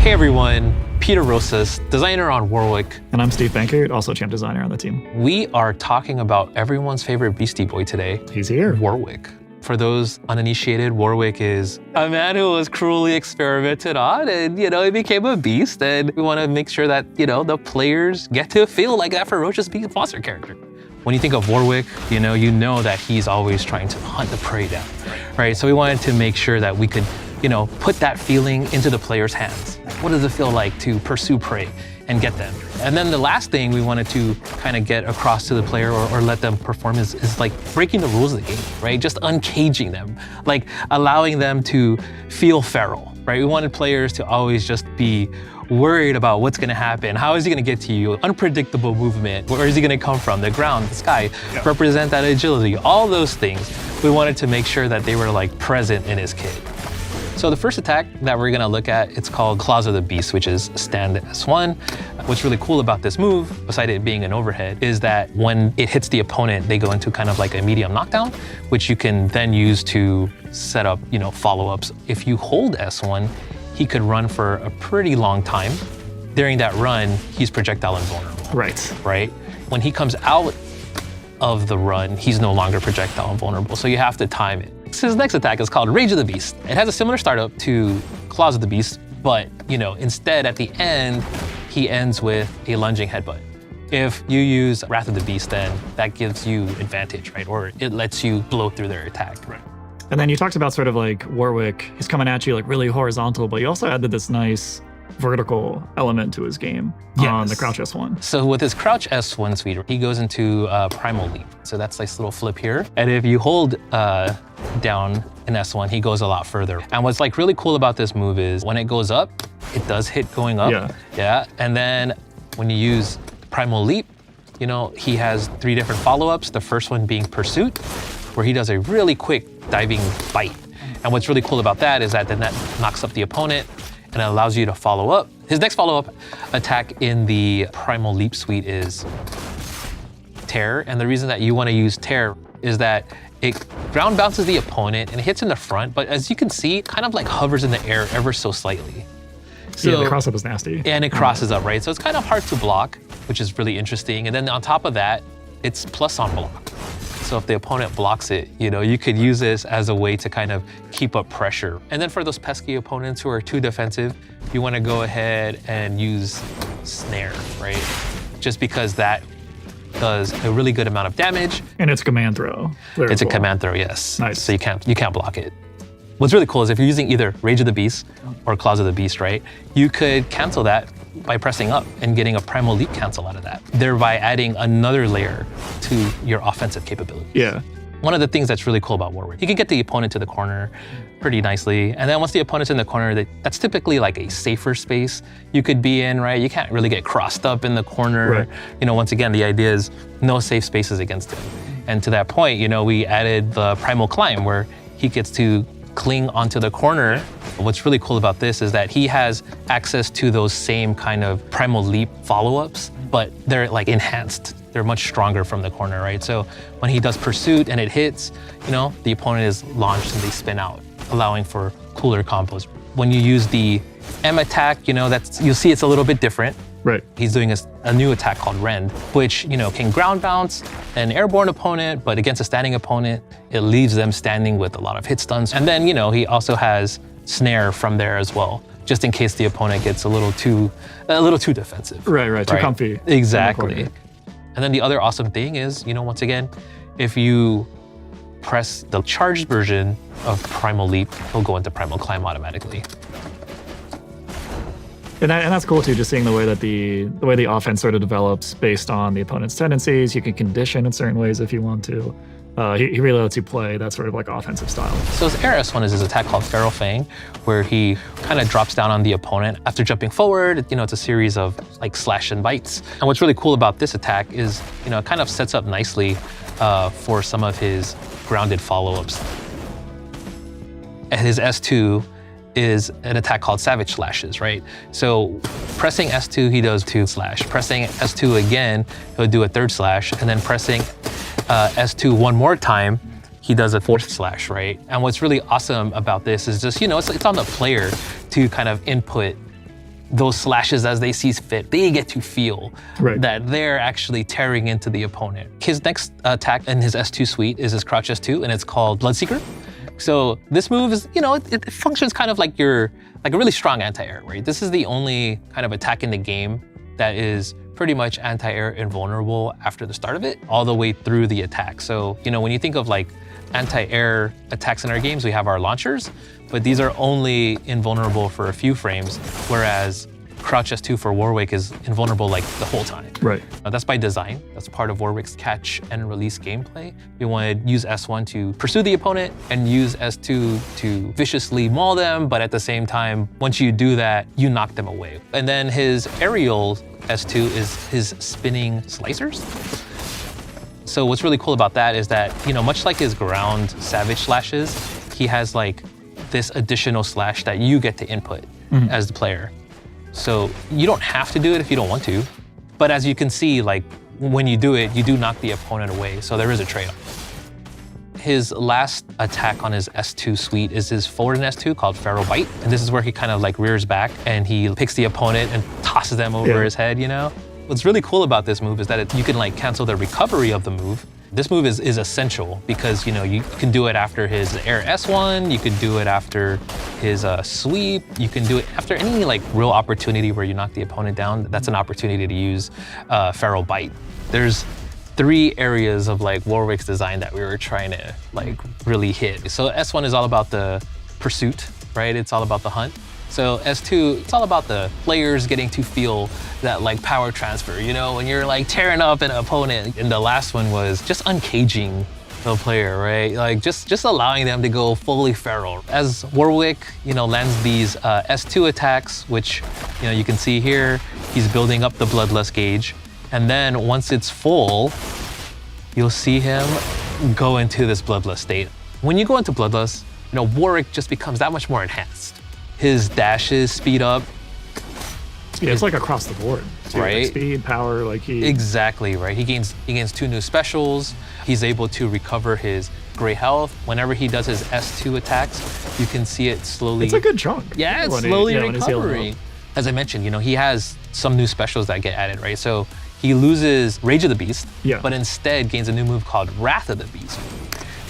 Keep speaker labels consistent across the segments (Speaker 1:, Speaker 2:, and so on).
Speaker 1: Hey everyone, Peter Rosas, designer on Warwick.
Speaker 2: And I'm Steve Bankert, also champ designer on the team.
Speaker 1: We are talking about everyone's favorite Beastie Boy today.
Speaker 2: He's here.
Speaker 1: Warwick. For those uninitiated, Warwick is a man who was cruelly experimented on and, he became a beast. And we want to make sure that, the players get to feel like that ferocious beast monster character. When you think of Warwick, you know that he's always trying to hunt the prey down, right? So we wanted to make sure that we could, put that feeling into the player's hands. What does it feel like to pursue prey and get them? And then the last thing we wanted to kind of get across to the player or let them perform is like breaking the rules of the game, right? Just uncaging them, like allowing them to feel feral, right? We wanted players to always just be worried about what's gonna happen. How is he gonna get to you? Unpredictable movement. Where is he gonna come from? The ground, the sky, represent that agility. All those things, we wanted to make sure that they were like present in his kit. So the first attack that we're gonna look at, it's called Claws of the Beast, which is stand S1. What's really cool about this move, besides it being an overhead, is that when it hits the opponent, they go into kind of like a medium knockdown, which you can then use to set up, follow-ups. If you hold S1, he could run for a pretty long time. During that run, he's projectile invulnerable. Right? When he comes out of the run, he's no longer projectile invulnerable, so you have to time it. His next attack is called Rage of the Beast. It has a similar startup to Claws of the Beast, but instead at the end, he ends with a lunging headbutt. If you use Wrath of the Beast, then that gives you advantage, right? Or it lets you blow through their attack.
Speaker 2: Right. And then you talked about sort of like Warwick, he's coming at you like really horizontal, but you also added this nice vertical element to his game on the Crouch S1.
Speaker 1: So with his Crouch S1 suite, he goes into Primal Leap. So that's this little flip here. And if you hold down in S1, he goes a lot further. And what's like really cool about this move is when it goes up, it does hit going up. Yeah. And then when you use Primal Leap, he has 3 different follow-ups. The first one being Pursuit, where he does a really quick diving bite. And what's really cool about that is that then that knocks up the opponent and it allows you to follow up. His next follow-up attack in the Primal Leap suite is Tear. And the reason that you want to use Tear is that it ground bounces the opponent and it hits in the front, but as you can see, it kind of like hovers in the air ever so slightly.
Speaker 2: So, the cross-up is nasty.
Speaker 1: And it crosses up, right? So it's kind of hard to block, which is really interesting. And then on top of that, it's plus on block. So if the opponent blocks it, you could use this as a way to kind of keep up pressure. And then for those pesky opponents who are too defensive, you want to go ahead and use Snare, right? Just because that does a really good amount of damage.
Speaker 2: And it's a command throw.
Speaker 1: It's a command throw, yes.
Speaker 2: Nice.
Speaker 1: So you can't block it. What's really cool is if you're using either Rage of the Beast or Claws of the Beast, right? You could cancel that by pressing up and getting a Primal Leap cancel out of that, thereby adding another layer to your offensive capability.
Speaker 2: Yeah.
Speaker 1: One of the things that's really cool about Warwick, you can get the opponent to the corner pretty nicely. And then once the opponent's in the corner, that's typically like a safer space you could be in, right? You can't really get crossed up in the corner.
Speaker 2: Right.
Speaker 1: Once again, the idea is no safe spaces against him. And to that point, we added the Primal Climb where he gets to cling onto the corner. What's really cool about this is that he has access to those same kind of Primal Leap follow-ups, but they're like enhanced. They're much stronger from the corner, right? So when he does Pursuit and it hits, the opponent is launched and they spin out, allowing for cooler combos. When you use the M attack, you'll see it's a little bit different.
Speaker 2: Right.
Speaker 1: He's doing a new attack called Rend, which can ground bounce an airborne opponent, but against a standing opponent, it leaves them standing with a lot of hit stuns. And then he also has Snare from there as well, just in case the opponent gets a little too defensive.
Speaker 2: Right. Too comfy.
Speaker 1: Exactly. And then the other awesome thing is, once again, if you press the charged version of Primal Leap, he'll go into Primal Climb automatically.
Speaker 2: And that's cool too, just seeing the way that the way the offense sort of develops based on the opponent's tendencies. You can condition in certain ways if you want to. He really lets you play that sort of like offensive style.
Speaker 1: So his Air S1 is his attack called Feral Fang, where he kind of drops down on the opponent. After jumping forward, it's a series of like slash and bites. And what's really cool about this attack is, it kind of sets up nicely for some of his grounded follow-ups. And his S2 is an attack called Savage Slashes, right? So pressing S2, he does 2 slash. Pressing S2 again, he'll do a 3rd slash, and then pressing S2 one more time, he does a 4th slash, right? And what's really awesome about this is just, it's on the player to kind of input those slashes as they see fit. They get to feel
Speaker 2: Right.
Speaker 1: that they're actually tearing into the opponent. His next attack in his S2 suite is his Crouch S2, and it's called Bloodseeker. So this move is, it functions kind of like a really strong anti-air, right? This is the only kind of attack in the game that is pretty much anti-air invulnerable after the start of it, all the way through the attack. So, when you think of like anti-air attacks in our games, we have our launchers, but these are only invulnerable for a few frames, whereas Crouch S2 for Warwick is invulnerable like the whole time.
Speaker 2: Right.
Speaker 1: That's by design. That's part of Warwick's catch and release gameplay. You want to use S1 to pursue the opponent and use S2 to viciously maul them, but at the same time, once you do that, you knock them away. And then his aerial S2 is his spinning slicers. So what's really cool about that is that, much like his ground savage slashes, he has like this additional slash that you get to input as the player. So you don't have to do it if you don't want to, but as you can see, like when you do it, you do knock the opponent away. So there is a trade-off. His last attack on his S2 suite is his forward in S2 called Feral Bite. And this is where he kind of like rears back and he picks the opponent and tosses them over his head, What's really cool about this move is that you can like cancel the recovery of the move. This move is essential because you can do it after his air S1, you could do it after his sweep, you can do it after any like real opportunity where you knock the opponent down. That's an opportunity to use Feral Bite. There's 3 areas of like Warwick's design that we were trying to like really hit. So S1 is all about the pursuit, right? It's all about the hunt. So S2, it's all about the players getting to feel that like power transfer, when you're like tearing up an opponent. And the last one was just uncaging the player, right? Like just allowing them to go fully feral. As Warwick, lands these S2 attacks, which, you can see here, he's building up the Bloodlust gauge. And then once it's full, you'll see him go into this Bloodlust state. When you go into Bloodlust, Warwick just becomes that much more enhanced. His dashes speed up.
Speaker 2: Yeah, it's like across the board, too.
Speaker 1: Right?
Speaker 2: Like speed, power, like he...
Speaker 1: Exactly, right? He gains 2 new specials. He's able to recover his gray health. Whenever he does his S2 attacks, you can see it slowly...
Speaker 2: It's a good chunk.
Speaker 1: Yeah, it's slowly recovering. As I mentioned, he has some new specials that get added, right? So he loses Rage of the Beast, but instead gains a new move called Wrath of the Beast,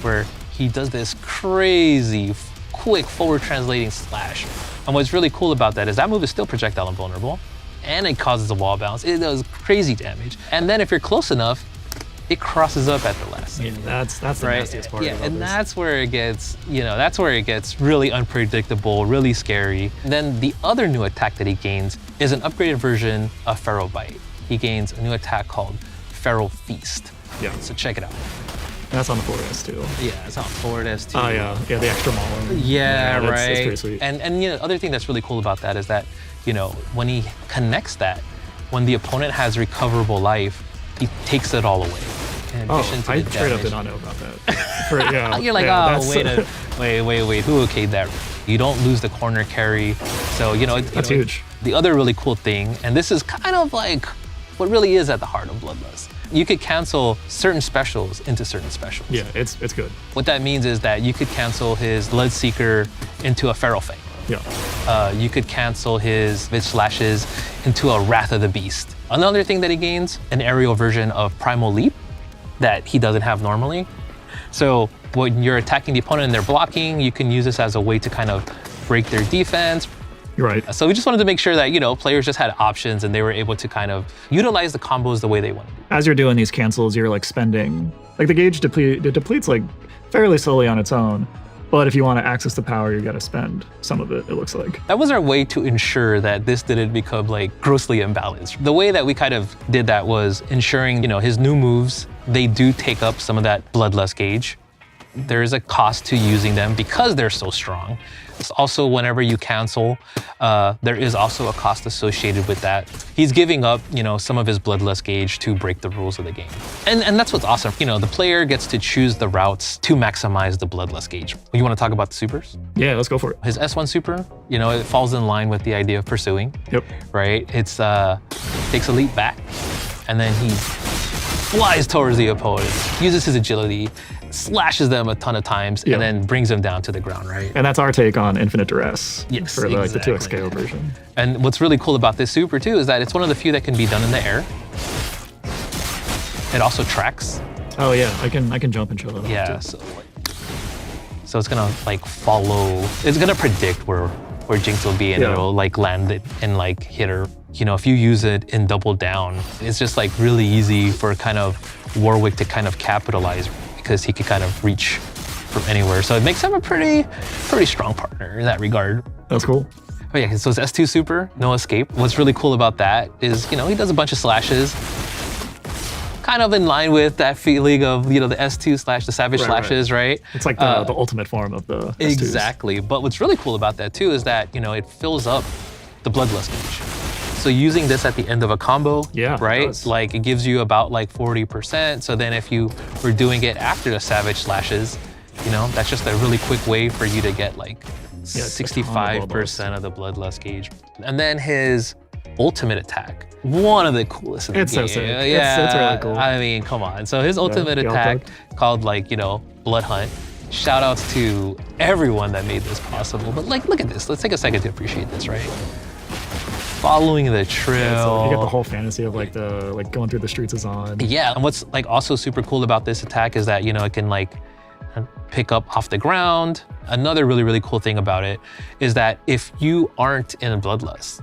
Speaker 1: where he does this crazy quick forward translating slash. And what's really cool about that is that move is still projectile invulnerable, and it causes a wall bounce. It does crazy damage. And then if you're close enough, it crosses up at the last second.
Speaker 2: Yeah, that's the nastiest part.
Speaker 1: Yeah, and that's where it gets, that's where it gets really unpredictable, really scary. And then the other new attack that he gains is an upgraded version of Feral Bite. He gains a new attack called Feral Feast.
Speaker 2: Yeah.
Speaker 1: So check it out.
Speaker 2: That's on the forward S2.
Speaker 1: Yeah, it's on forward S2.
Speaker 2: Oh yeah, the extra mauling.
Speaker 1: Yeah, right.
Speaker 2: That's pretty sweet.
Speaker 1: And other thing that's really cool about that is that, when he connects that, when the opponent has recoverable life, he takes it all away. In addition to
Speaker 2: I
Speaker 1: the
Speaker 2: straight up
Speaker 1: damage.
Speaker 2: did not know about that.
Speaker 1: You're like, wait, who okayed that? You don't lose the corner carry. So,
Speaker 2: that's huge.
Speaker 1: The other really cool thing, and this is kind of like what really is at the heart of Bloodlust. You could cancel certain specials into certain specials.
Speaker 2: Yeah, it's good.
Speaker 1: What that means is that you could cancel his Bloodseeker into a Feral Fang.
Speaker 2: Yeah.
Speaker 1: You could cancel his Mid Slashes into a Wrath of the Beast. Another thing that he gains, an aerial version of Primal Leap that he doesn't have normally. So when you're attacking the opponent and they're blocking, you can use this as a way to kind of break their defense.
Speaker 2: You're right.
Speaker 1: So we just wanted to make sure that, players just had options and they were able to kind of utilize the combos the way they wanted.
Speaker 2: As you're doing these cancels, you're like spending, like the gauge depletes like fairly slowly on its own. But if you want to access the power, you got to spend some of it looks like.
Speaker 1: That was our way to ensure that this didn't become like grossly imbalanced. The way that we kind of did that was ensuring, his new moves, they do take up some of that Bloodlust gauge. There is a cost to using them because they're so strong. It's also, whenever you cancel, there is also a cost associated with that. He's giving up, some of his Bloodlust gauge to break the rules of the game. And that's what's awesome. The player gets to choose the routes to maximize the Bloodlust gauge. You want to talk about the supers?
Speaker 2: Yeah, let's go for it.
Speaker 1: His S1 super, it falls in line with the idea of pursuing.
Speaker 2: Yep.
Speaker 1: Right? It's takes a leap back, and then he flies towards the opponent, uses his agility, slashes them a ton of times, and then brings them down to the ground, right?
Speaker 2: And that's our take on Infinite Duress
Speaker 1: Yes,
Speaker 2: for like the
Speaker 1: exactly.
Speaker 2: 2xKO version.
Speaker 1: And what's really cool about this super too is that it's one of the few that can be done in the air. It also tracks.
Speaker 2: Oh yeah, I can jump and show that off
Speaker 1: Yeah,
Speaker 2: too.
Speaker 1: so it's gonna like follow. It's gonna predict where Jinx will be, and it'll like land it and like hit her. You know, if you use it in double down, it's just like really easy for kind of Warwick to kind of capitalize because he could kind of reach from anywhere. So it makes him a pretty strong partner in that regard.
Speaker 2: That's cool.
Speaker 1: Oh yeah, so it's S2 super, no escape. What's really cool about that is, you know, he does a bunch of slashes, kind of in line with that feeling of, you know, the S2 / the savage slashes, right?
Speaker 2: It's like the ultimate form of the S2s.
Speaker 1: Exactly. But what's really cool about that too is that, you know, it fills up the bloodlust gauge. So using this at the end of a combo, right? Like it gives you about like 40%. So then if you were doing it after the savage slashes, you know, that's just a really quick way for you to get like 65% of the bloodlust gauge. And then his ultimate attack, one of the coolest in the game.
Speaker 2: So sick.
Speaker 1: Yeah,
Speaker 2: it's really cool.
Speaker 1: I mean, come on. So his ultimate attack called like, you know, Blood Hunt. Shout outs to everyone that made this possible. But like, look at this. Let's take a second to appreciate this, right? Following the trail.
Speaker 2: Yeah, so you get the whole fantasy of like going through the streets of Zaun.
Speaker 1: Yeah, and what's like also super cool about this attack is that, you know, it can like pick up off the ground. Another really cool thing about it is that if you aren't in Bloodlust,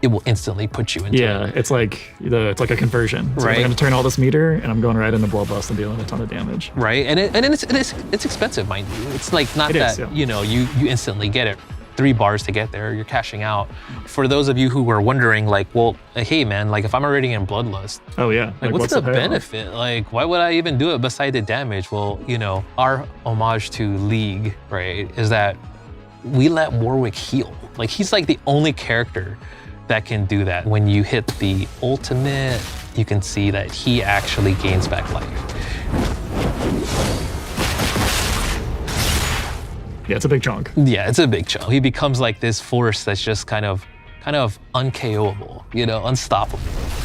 Speaker 1: it will instantly put you into it.
Speaker 2: It's like a conversion. So
Speaker 1: right.
Speaker 2: I'm gonna turn all this meter and I'm going right into Bloodlust and dealing a ton of damage.
Speaker 1: Right, and it's expensive, mind you. It's like not you know, you instantly get it. 3 bars to get there, you're cashing out. For those of you who were wondering, like, well, hey man, like if I'm already in Bloodlust, like what's the benefit? Like, why would I even do it beside the damage? Well, you know, our homage to League, right, is that we let Warwick heal. Like he's like the only character that can do that. When you hit the ultimate, you can see that he actually gains back life.
Speaker 2: Yeah, it's a big chunk.
Speaker 1: Yeah, it's a big chunk. He becomes like this force that's just kind of unKOable, you know, unstoppable.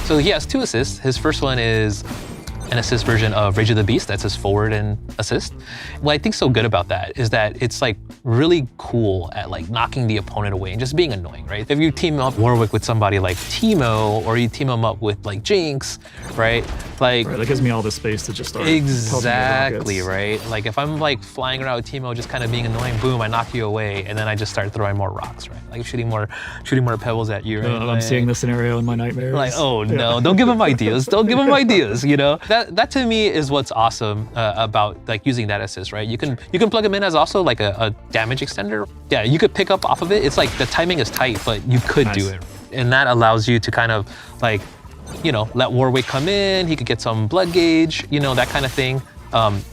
Speaker 1: So he has 2 assists. His first one is an assist version of Rage of the Beast. That's his forward and assist. What I think so good about that is that it's like really cool at like knocking the opponent away and just being annoying, right? If you team up Warwick with somebody like Teemo, or you team him up with like Jinx, right? Like
Speaker 2: that gives me all the space to just start.
Speaker 1: Exactly, right? Like if I'm like flying around with Teemo, just kind of being annoying, boom, I knock you away, and then I just start throwing more rocks, right? Like shooting more pebbles at you, right?
Speaker 2: I'm seeing this scenario in my nightmares.
Speaker 1: Like, oh no, don't give him ideas. Don't give him ideas, you know? That to me is what's awesome about like using that assist, right? You can plug him in as also like a damage extender. Yeah, you could pick up off of it. It's like the timing is tight, but you could do it. And that allows you to kind of like, you know, let Warwick come in, he could get some blood gauge, you know, that kind of thing.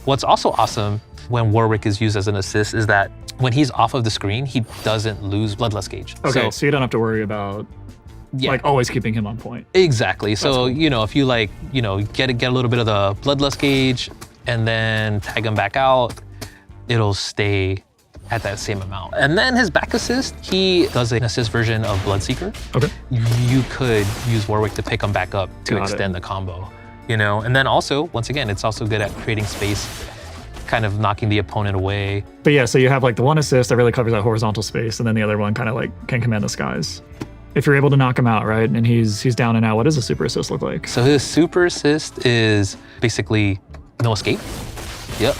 Speaker 1: What's also awesome when Warwick is used as an assist is that when he's off of the screen, he doesn't lose bloodlust gauge.
Speaker 2: Okay, so you don't have to worry about like always keeping him on point.
Speaker 1: Exactly. So, cool. You know, if you like, you know, get a little bit of the bloodlust gauge and then tag him back out, it'll stay at that same amount. And then his back assist, he does an assist version of Bloodseeker.
Speaker 2: Okay.
Speaker 1: You could use Warwick to pick him back up to extend the combo, you know? And then also, once again, it's also good at creating space, kind of knocking the opponent away.
Speaker 2: But yeah, so you have like the one assist that really covers that horizontal space, and then the other one kind of like can command the skies. If you're able to knock him out, right, and he's down and out, what does a super assist look like?
Speaker 1: So his super assist is basically no escape. Yep.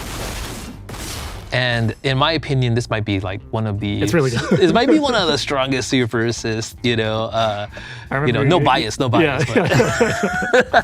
Speaker 1: And in my opinion, this might be like one of the.
Speaker 2: It's really good.
Speaker 1: This might be one of the strongest super assists. You know, no bias.
Speaker 2: Yeah.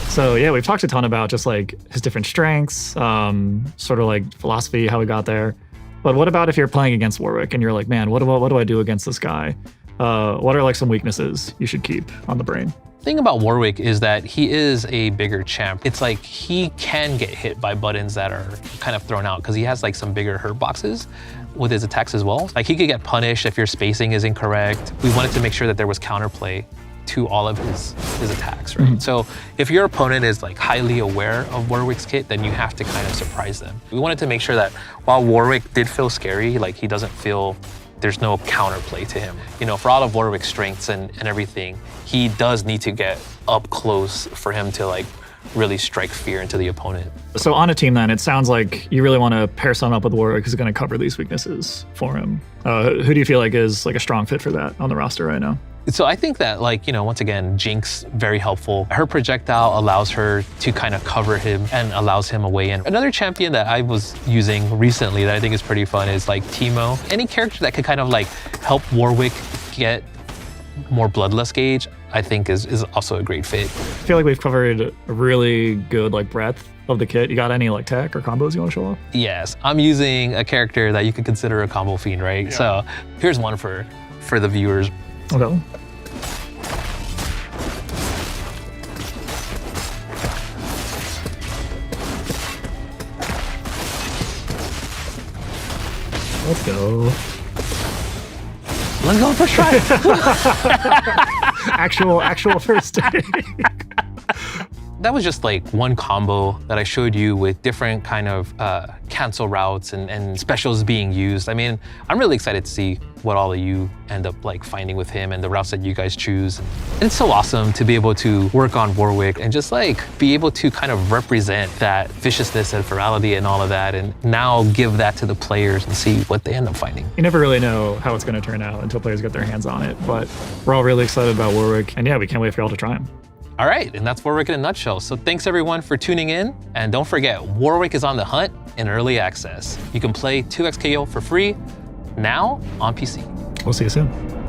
Speaker 2: So yeah, we've talked a ton about just like his different strengths, sort of like philosophy, how he got there. But what about if you're playing against Warwick and you're like, man, what do I do against this guy? What are like some weaknesses you should keep on the brain?
Speaker 1: The thing about Warwick is that he is a bigger champ. It's like he can get hit by buttons that are kind of thrown out because he has like some bigger hurt boxes with his attacks as well. Like he could get punished if your spacing is incorrect. We wanted to make sure that there was counterplay to all of his attacks, right? So if your opponent is like highly aware of Warwick's kit, then you have to kind of surprise them. We wanted to make sure that while Warwick did feel scary, like he doesn't feel there's no counterplay to him. You know, for all of Warwick's strengths and everything, he does need to get up close for him to like really strike fear into the opponent.
Speaker 2: So on a team then, it sounds like you really want to pair someone up with Warwick who's going to cover these weaknesses for him. Who do you feel like is like a strong fit for that on the roster right now?
Speaker 1: So I think that, like, you know, once again, Jinx, very helpful. Her projectile allows her to kind of cover him and allows him a way in. Another champion that I was using recently that I think is pretty fun is like Teemo. Any character that could kind of like help Warwick get more bloodlust gauge, I think is also a great fit.
Speaker 2: I feel like we've covered a really good like breadth of the kit. You got any like tech or combos you want to show off?
Speaker 1: Yes, I'm using a character that you could consider a combo fiend, right? Yeah. So here's one for the viewers.
Speaker 2: Okay. Let's go.
Speaker 1: Let's go first try.
Speaker 2: actual first take.
Speaker 1: That was just like one combo that I showed you with different kind of cancel routes and specials being used. I mean, I'm really excited to see what all of you end up like finding with him and the routes that you guys choose. And it's so awesome to be able to work on Warwick and just like be able to kind of represent that viciousness and ferocity and all of that, and now give that to the players and see what they end up finding.
Speaker 2: You never really know how it's going to turn out until players get their hands on it, but we're all really excited about Warwick, and yeah, we can't wait for y'all to try him.
Speaker 1: All right, and that's Warwick in a nutshell. So thanks everyone for tuning in. And don't forget, Warwick is on the hunt in early access. You can play 2xKO for free now on PC.
Speaker 2: We'll see you soon.